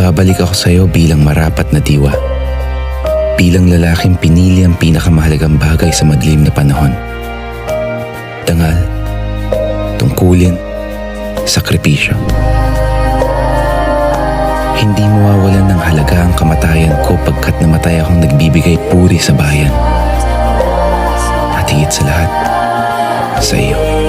Ibabalik ako sa iyo bilang marapat na diwa. Bilang lalaking pinili ang pinakamahalagang bagay sa madilim na panahon. Dangal, tungkulin, sakripisyo. Hindi mawawalan ng halaga ang kamatayan ko pagkat namatay akong nagbibigay puri sa bayan. At higit sa lahat, sa iyo.